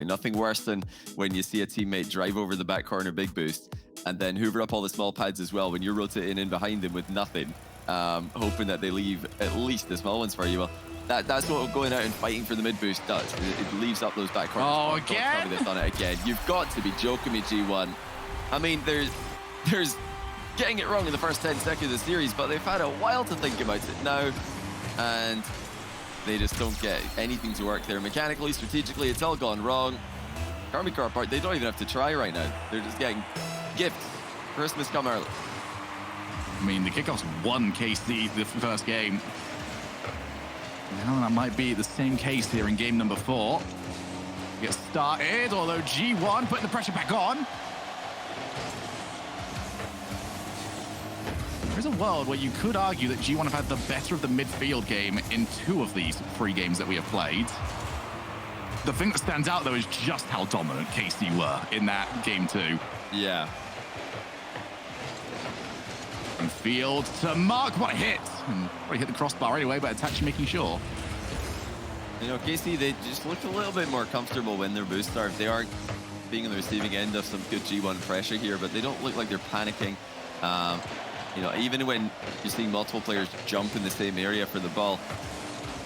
Nothing worse than when you see a teammate drive over the back corner big boost and then hoover up all the small pads as well when you're rotating in behind them with nothing, hoping that they leave at least the small ones for you. Well, that's what going out and fighting for the mid boost does. It leaves up those back corners. Oh, again? Don't tell me they've done it again. You've got to be joking me, G1. I mean, there's getting it wrong in the first 10 seconds of the series, but they've had a while to think about it now, and they just don't get anything to work there. Mechanically, strategically, it's all gone wrong. Karmine Corp, they don't even have to try right now. They're just getting gifts. Christmas come early. I mean, the kickoffs won KC the first game. Now that might be the same case here in game number 4. Get started, although G1 putting the pressure back on. There's a world where you could argue that G1 have had the better of the midfield game in 2 of these 3 games that we have played. The thing that stands out, though, is just how dominant KC were in that game 2. Yeah. And field to Mark, what a hit! And probably hit the crossbar anyway, but itachi making sure. You know, KC, they just look a little bit more comfortable when they're boost starved. They are being on the receiving end of some good G1 pressure here, but they don't look like they're panicking. You know, even when you're seeing multiple players jump in the same area for the ball,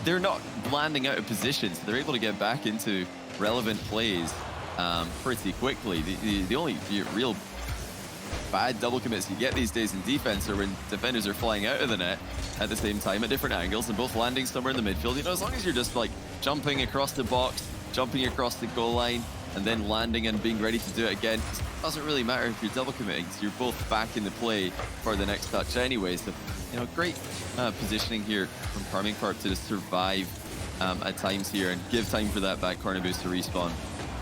they're not landing out of position, so they're able to get back into relevant plays pretty quickly. The only real bad double commits you get these days in defense are when defenders are flying out of the net at the same time at different angles and both landing somewhere in the midfield. You know, as long as you're just like jumping across the box, jumping across the goal line, and then landing and being ready to do it again, it doesn't really matter if you're double committing, so you're both back in the play for the next touch anyway. So, you know, great positioning here from Karmine Corp to just survive at times here and give time for that back corner boost to respawn.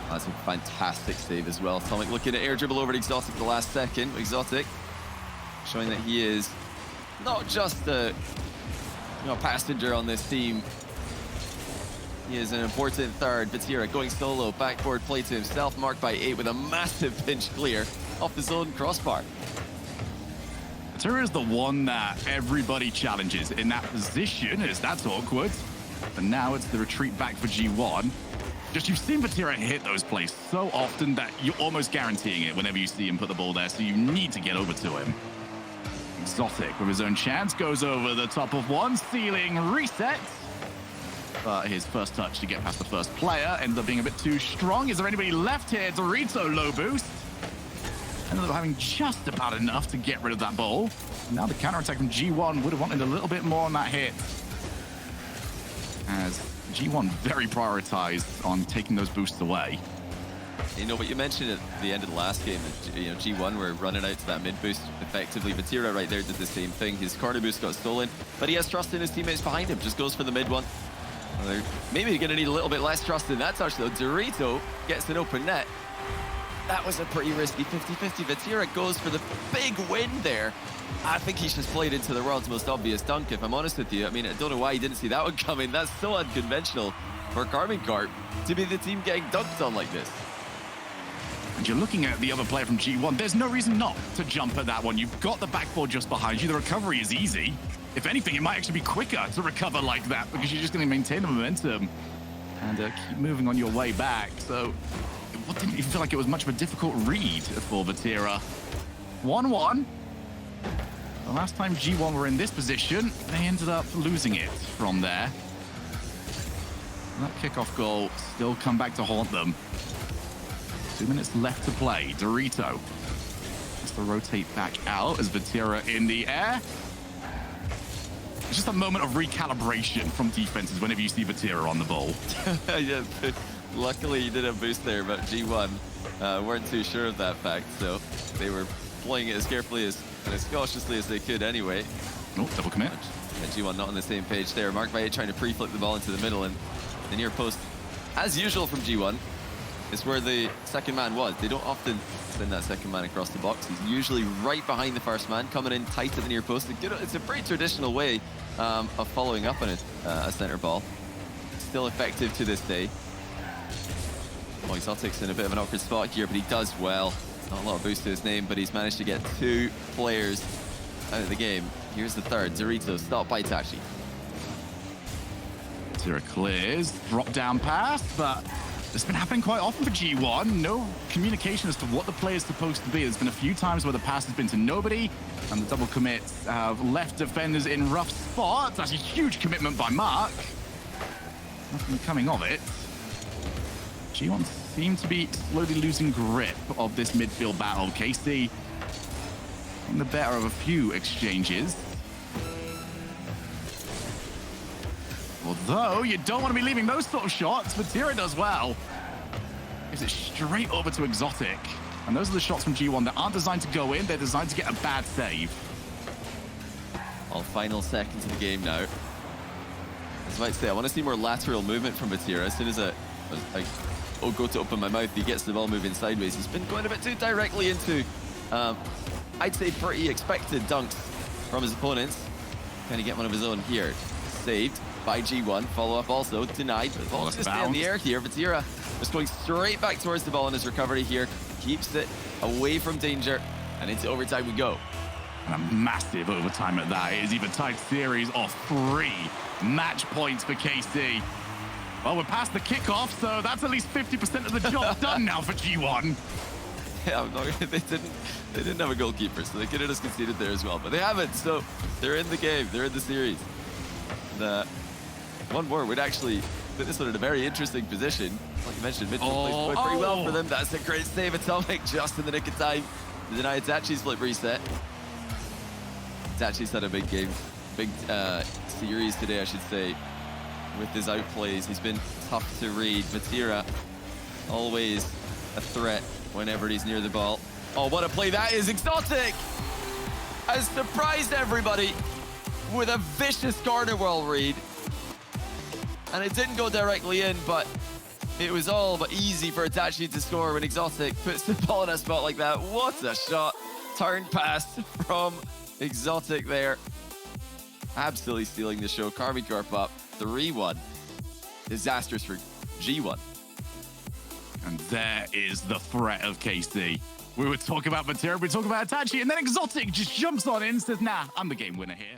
That's a fantastic save as well. Tomic looking at air dribble over to Exotic the last second. Exotic showing that he is not just a passenger on this team. He is an important third. Vatira going solo, backboard play to himself, marked by 8 with a massive pinch clear off his own crossbar. Vatira is the one that everybody challenges in that position, as that's awkward. And now it's the retreat back for G1. Just you've seen Vatira hit those plays so often that you're almost guaranteeing it whenever you see him put the ball there, so you need to get over to him. Exotic with his own chance goes over the top of one, stealing reset. But his first touch to get past the first player ended up being a bit too strong. Is there anybody left here? Dorito low boost. Ended up having just about enough to get rid of that ball. Now the counterattack from G1 would have wanted a little bit more on that hit, as G1 very prioritized on taking those boosts away. You know, but you mentioned at the end of the last game that, you know, G1 were running out to that mid boost effectively. Vatira right there did the same thing. His corner boost got stolen, but he has trust in his teammates behind him. Just goes for the mid one. Well, they're maybe going to need a little bit less trust in that touch though. Dorito gets an open net. That was a pretty risky 50-50. Vatira goes for the big win there. I think he's just played into the world's most obvious dunk, if I'm honest with you. I mean, I don't know why he didn't see that one coming. That's so unconventional for Karmine Corp to be the team getting dunked on like this. And you're looking at the other player from G1. There's no reason not to jump at that one. You've got the backboard just behind you. The recovery is easy. If anything, it might actually be quicker to recover like that because you're just going to maintain the momentum and keep moving on your way back. So it didn't even feel like it was much of a difficult read for Vatira. 1-1. The last time G1 were in this position, they ended up losing it from there. And that kickoff goal still come back to haunt them. 2 minutes left to play. Dorito has to rotate back out as Vatira in the air. It's just a moment of recalibration from defenses whenever you see Vatira on the ball. Yeah, luckily you did a boost there, but G1 weren't too sure of that fact, so they were playing it as carefully and as cautiously as they could anyway. Oh, double commit. And G1 not on the same page there. Marked by 8 trying to pre-flip the ball into the middle, and the near post, as usual from G1, is where the second man was. They don't often send that second man across the box. He's usually right behind the first man, coming in tight at the near post. It's a pretty traditional way of following up on a center ball. Still effective to this day. Well, Exotic's in a bit of an awkward spot here, but he does well. Not a lot of boost to his name, but he's managed to get 2 players out of the game. Here's the third. Dorito, stopped by Itachi. Vatira clears. Drop down pass, but It's been happening quite often for G1. No communication as to what the play is supposed to be. There's been a few times where the pass has been to nobody, and the double commits have left defenders in rough spots. That's a huge commitment by Mark. Nothing coming of it. G1 seem to be slowly losing grip of this midfield battle. KC in the better of a few exchanges. Although you don't want to be leaving those sort of shots, Vatira does well. Gives it straight over to Exotic. And those are the shots from G1 that aren't designed to go in, they're designed to get a bad save. All final seconds of the game now. As I might say, I want to see more lateral movement from Vatira. As soon as I go to open my mouth, he gets the ball moving sideways. He's been going a bit too directly into, I'd say, pretty expected dunks from his opponents. Can he get one of his own here? Saved by G1. Follow-up also denied. But the ball just stay in the air here. Vatira just going straight back towards the ball in his recovery here. Keeps it away from danger. And into overtime we go. And a massive overtime at that. It is either tied series or 3 match points for KC. Well, we're past the kickoff, so that's at least 50% of the job done now for G1. Yeah, they didn't have a goalkeeper, so they could have just conceded there as well. But they haven't, so they're in the game. They're in the series. And, one more would actually put this one in a very interesting position. Like you mentioned, Mitchell plays quite pretty well for them. That's a great save, Atomic, just in the nick of time to deny Itachi's flip reset. Itachi's had a big game, big series today, I should say, with his outplays. He's been tough to read. Vatira, always a threat whenever he's near the ball. Oh, what a play that is. Exotic has surprised everybody with a vicious corner wall read. And it didn't go directly in, but it was all but easy for Itachi to score when Exotic puts the ball in a spot like that. What a shot. Turned pass from Exotic there. Absolutely stealing the show. Karmine Corp up 3-1. Disastrous for G1. And there is the threat of KC. We were talking about Vatira, we were talking about Itachi, and then Exotic just jumps on in and says, nah, I'm the game winner here.